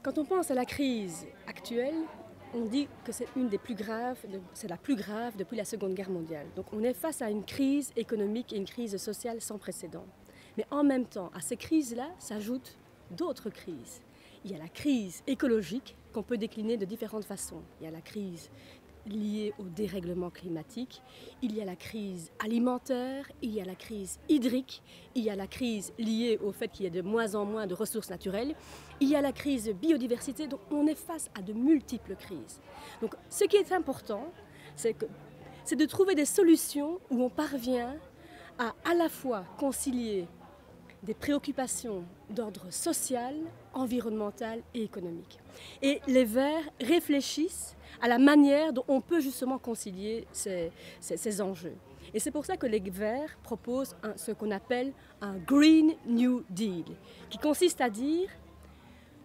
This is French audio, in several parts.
Quand on pense à la crise actuelle, on dit que c'est une des plus graves, c'est la plus grave depuis la Seconde Guerre mondiale. Donc on est face à une crise économique et une crise sociale sans précédent. Mais en même temps, à ces crises-là s'ajoutent d'autres crises. Il y a la crise écologique qu'on peut décliner de différentes façons. Il y a la crise liée au dérèglement climatique, il y a la crise alimentaire, il y a la crise hydrique, il y a la crise liée au fait qu'il y a de moins en moins de ressources naturelles, il y a la crise biodiversité, donc on est face à de multiples crises. Donc ce qui est important, c'est de trouver des solutions où on parvient à la fois concilier des préoccupations d'ordre social, environnemental et économique. Et les Verts réfléchissent à la manière dont on peut justement concilier ces enjeux. Et c'est pour ça que les Verts proposent ce qu'on appelle un Green New Deal, qui consiste à dire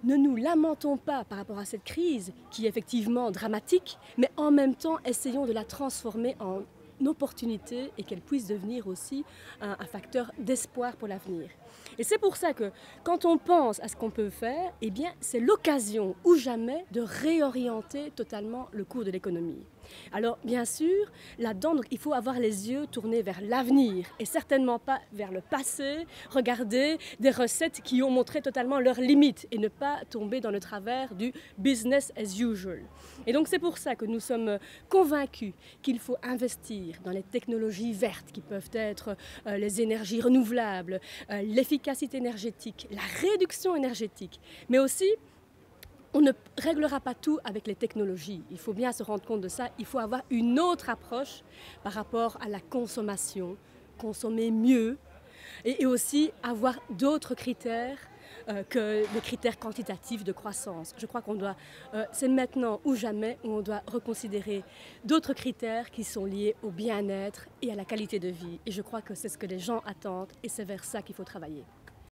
ne nous lamentons pas par rapport à cette crise qui est effectivement dramatique, mais en même temps essayons de la transformer en opportunité et qu'elle puisse devenir aussi un facteur d'espoir pour l'avenir. Et c'est pour ça que quand on pense à ce qu'on peut faire, eh bien c'est l'occasion ou jamais de réorienter totalement le cours de l'économie. Alors bien sûr, là-dedans, il faut avoir les yeux tournés vers l'avenir et certainement pas vers le passé, regarder des recettes qui ont montré totalement leurs limites et ne pas tomber dans le travers du business as usual. Et donc c'est pour ça que nous sommes convaincus qu'il faut investir dans les technologies vertes qui peuvent être les énergies renouvelables, l'efficacité énergétique, la réduction énergétique, mais aussi on ne réglera pas tout avec les technologies. Il faut bien se rendre compte de ça. Il faut avoir une autre approche par rapport à la consommation, consommer mieux et aussi avoir d'autres critères que les critères quantitatifs de croissance. Je crois c'est maintenant ou jamais où on doit reconsidérer d'autres critères qui sont liés au bien-être et à la qualité de vie. Et je crois que c'est ce que les gens attendent et c'est vers ça qu'il faut travailler.